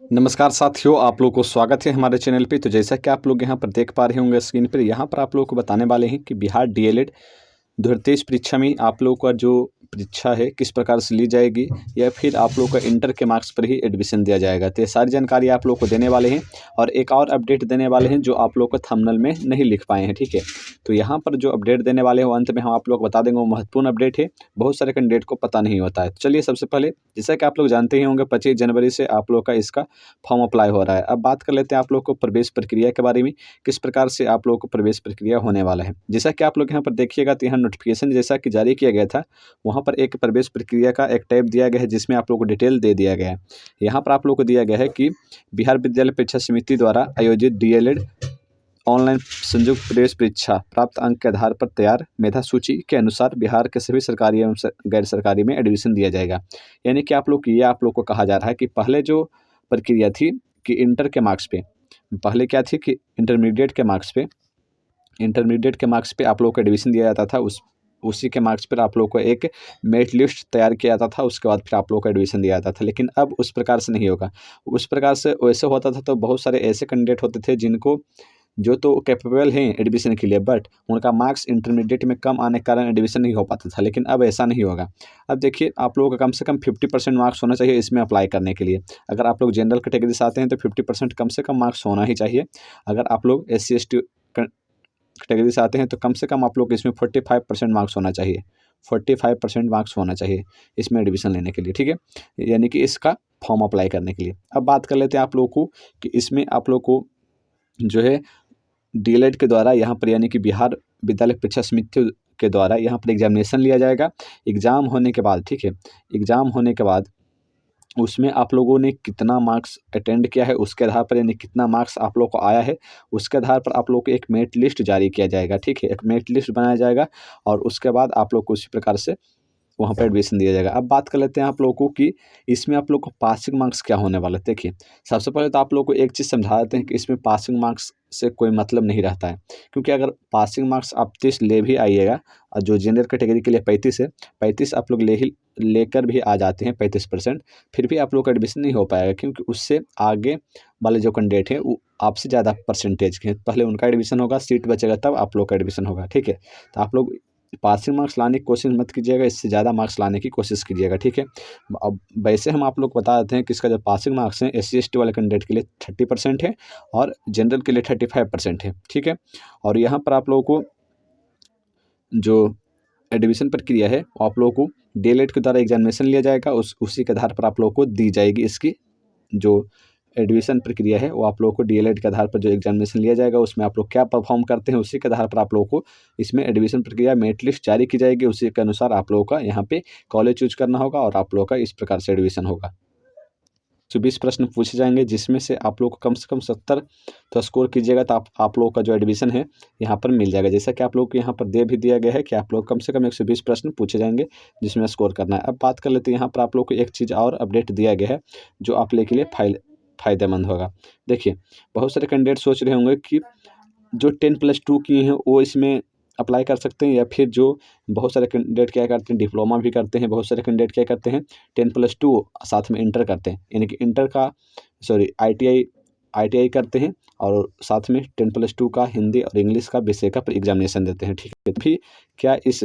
नमस्कार साथियों, आप लोगों को स्वागत है हमारे चैनल पे। तो जैसा कि आप लोग यहाँ पर देख पा रहे होंगे स्क्रीन पर, यहाँ पर आप लोगों को बताने वाले हैं कि बिहार डीएलएड 2023 परीक्षा में आप लोगों का जो परीक्षा है किस प्रकार से ली जाएगी, या फिर आप लोगों का इंटर के मार्क्स पर ही एडमिशन दिया जाएगा। तो ये सारी जानकारी आप लोगों को देने वाले हैं और एक और अपडेट देने वाले हैं जो आप लोग को थंबनेल में नहीं लिख पाए हैं, ठीक है। तो यहाँ पर जो अपडेट देने वाले हैं वो अंत में हम आप लोग को बता देंगे, वो महत्वपूर्ण अपडेट है, बहुत सारे कैंडिडेट को पता नहीं होता है। तो चलिए सबसे पहले, जैसा कि आप लोग जानते ही होंगे, 25 जनवरी से आप लोग का इसका फॉर्म अप्लाई हो रहा है। अब बात कर लेते हैं आप लोग को प्रवेश प्रक्रिया के बारे में, किस प्रकार से आप लोगों को प्रवेश प्रक्रिया होने वाला है। जैसा कि आप लोग यहाँ पर देखिएगा तो यहाँ नोटिफिकेशन जैसा कि जारी किया गया था, वहाँ पर एक प्रवेश प्रक्रिया का एक टैब दिया गया है जिसमें आप लोगों को डिटेल दे दिया गया है। यहाँ पर आप लोगों को दिया गया है कि बिहार विद्यालय परीक्षा समिति द्वारा आयोजित डीएलएड ऑनलाइन संयुक्त प्रवेश परीक्षा प्राप्त अंक के आधार पर तैयार मेधा सूची के अनुसार बिहार के सभी सरकारी एवं गैर सरकारी में एडमिशन दिया जाएगा। यानी कि आप लोग को कहा जा रहा है कि पहले जो प्रक्रिया थी कि इंटर के मार्क्स पे, पहले क्या थी कि इंटरमीडिएट के मार्क्स पे आप लोग को एडमिशन दिया जाता था। उसी के मार्क्स पर आप लोग को एक मेरिट लिस्ट तैयार किया जाता था, उसके बाद फिर आप लोग को एडमिशन दिया जाता था। लेकिन अब उस प्रकार से नहीं होगा। उस प्रकार से वैसे होता था तो बहुत सारे ऐसे कैंडिडेट होते थे जिनको जो तो कैपेबल हैं एडमिशन के लिए, बट उनका मार्क्स इंटरमीडिएट में कम आने के कारण एडमिशन नहीं हो पाता था। लेकिन अब ऐसा नहीं होगा। अब देखिए, आप लोगों का कम से कम 50% मार्क्स होना चाहिए इसमें अप्लाई करने के लिए। अगर आप लोग जनरल कैटेगरी से आते हैं तो 50% कम से कम मार्क्स होना ही चाहिए। अगर आप लोग SC/ST कैटेगरी से आते हैं तो कम से कम आप लोग इसमें 45% मार्क्स होना चाहिए। 45% मार्क्स होना चाहिए इसमें एडमिशन लेने के लिए, ठीक है, यानी कि इसका फॉर्म अप्लाई करने के लिए। अब बात कर लेते हैं आप लोगों को कि इसमें आप लोग को जो है डीएलएड के द्वारा यहाँ पर, यानी कि बिहार विद्यालय परीक्षा समिति के द्वारा यहाँ पर एग्जामिनेशन लिया जाएगा। एग्ज़ाम होने के बाद, ठीक है, एग्ज़ाम होने के बाद उसमें आप लोगों ने कितना मार्क्स अटेंड किया है उसके आधार पर, यानी कितना मार्क्स आप लोग को आया है उसके आधार पर आप लोग को एक मेरिट लिस्ट जारी किया जाएगा, ठीक है। एक मेरिट लिस्ट बनाया जाएगा और उसके बाद आप लोग को उसी प्रकार से वहाँ पर एडमिशन दिया जाएगा। अब बात कर लेते हैं आप लोगों को कि इसमें आप लोग को पासिंग मार्क्स क्या होने वाला है। देखिए, सबसे पहले तो आप लोग को एक चीज़ समझा देते हैं कि इसमें पासिंग मार्क्स से कोई मतलब नहीं रहता है, क्योंकि अगर पासिंग मार्क्स आप 30 ले भी आइएगा और जो जनरल कैटेगरी के लिए 35 है, 35 आप लोग लेकर भी आ जाते हैं 35%, फिर भी आप लोग का एडमिशन नहीं हो पाएगा, क्योंकि उससे आगे वाले जो कैंडिडेट हैं वो आपसे ज़्यादा परसेंटेज के हैं। पहले उनका एडमिशन होगा, सीट बचेगा तब आप लोग का एडमिशन होगा, ठीक है। तो आप लोग पासिंग मार्क्स लाने की कोशिश मत कीजिएगा, इससे ज़्यादा मार्क्स लाने की कोशिश कीजिएगा, ठीक है। अब वैसे हम आप लोग को बता देते हैं कि इसका जो पासिंग मार्क्स हैं SC/ST वाले कैंडिडेट के लिए 30% है और जनरल के लिए 35% है, ठीक है। और यहाँ पर आप लोगों को जो एडमिशन प्रक्रिया है वो आप लोगों को डीएलएड के द्वारा एग्जामिनेशन लिया जाएगा, उसी के आधार पर आप लोगों को दी जाएगी। इसकी जो एडमिशन प्रक्रिया है वो आप लोगों को डीएलएड के आधार पर जो एग्जामिनेशन लिया जाएगा उसमें आप लोग क्या परफॉर्म करते हैं उसी के आधार पर आप लोगों को इसमें एडमिशन प्रक्रिया मेरिट लिस्ट जारी की जाएगी। उसी के अनुसार आप लोगों का यहाँ पे कॉलेज चूज करना होगा और आप लोगों का इस प्रकार से एडमिशन होगा। 20 प्रश्न पूछे जाएंगे जिसमें से आप लोग को कम से कम 70 तो स्कोर कीजिएगा तो आप लोगों का जो एडमिशन है यहाँ पर मिल जाएगा। जैसा कि आप लोग को यहाँ पर दे भी दिया गया है कि आप लोग कम से कम 120 प्रश्न पूछे जाएंगे जिसमें स्कोर करना है। अब बात कर लेते हैं, यहाँ पर आप लोग को एक चीज़ और अपडेट दिया गया है जो आप लोग के लिए फ़ायदेमंद होगा। देखिए, बहुत सारे कैंडिडेट सोच रहे होंगे कि जो 10+2 किए हैं वो इसमें अप्लाई कर सकते हैं, या फिर जो बहुत सारे कैंडिडेट क्या करते हैं डिप्लोमा भी करते हैं, बहुत सारे कैंडिडेट क्या करते हैं 10+2 साथ में इंटर करते हैं, यानी कि इंटर का ITI करते हैं और साथ में 10+2 का हिंदी और इंग्लिश का विषय का एग्जामिनेशन देते हैं, ठीक है। भी क्या इस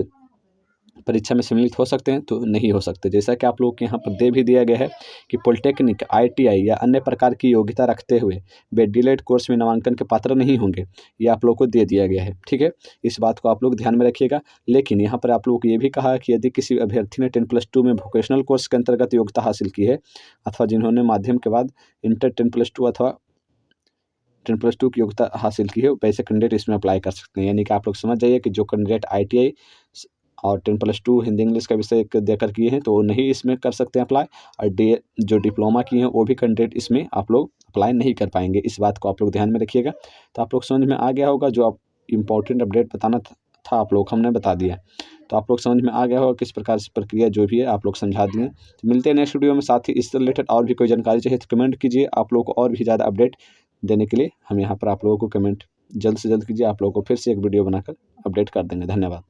परीक्षा में सम्मिलित हो सकते हैं? तो नहीं हो सकते। जैसा कि आप लोग के यहाँ पर दे भी दिया गया है कि पॉलिटेक्निक, ITI या अन्य प्रकार की योग्यता रखते हुए वे डीएलएड कोर्स में नामांकन के पात्र नहीं होंगे, ये आप लोग को दे दिया गया है, ठीक है। इस बात को आप लोग ध्यान में रखिएगा। लेकिन यहाँ पर आप लोगों को ये भी कहा है कि यदि किसी अभ्यर्थी ने 10+2 में वोकेशनल कोर्स के अंतर्गत योग्यता हासिल की है अथवा जिन्होंने माध्यम के बाद इंटर 10+2 अथवा 10+2 की योग्यता हासिल की है, वैसे कैंडिडेट इसमें अप्लाई कर सकते हैं। यानी कि आप लोग समझ जाइए कि जो कैंडिडेट ITI और 10+2 हिंदी इंग्लिश का विषय देकर किए हैं तो वो नहीं इसमें कर सकते हैं अप्लाई, और जो डिप्लोमा किए हैं वो भी कैंडिडेट इसमें आप लोग अप्लाई नहीं कर पाएंगे। इस बात को आप लोग ध्यान में रखिएगा। तो आप लोग समझ में आ गया होगा, जो आप इम्पोर्टेंट अपडेट बताना था आप लोग हमने बता दिया। तो आप लोग समझ में आ गया होगा किस प्रकार से प्रक्रिया जो भी है आप लोग समझा दिए। तो मिलते हैं नेक्स्ट वीडियो में। साथ ही इससे रिलेटेड और भी कोई जानकारी चाहिए तो कमेंट कीजिए। आप लोग को और भी ज़्यादा अपडेट देने के लिए हम यहाँ पर आप लोगों को कमेंट जल्द से जल्द कीजिए। आप लोगों को फिर से एक वीडियो बनाकर अपडेट कर देंगे। धन्यवाद।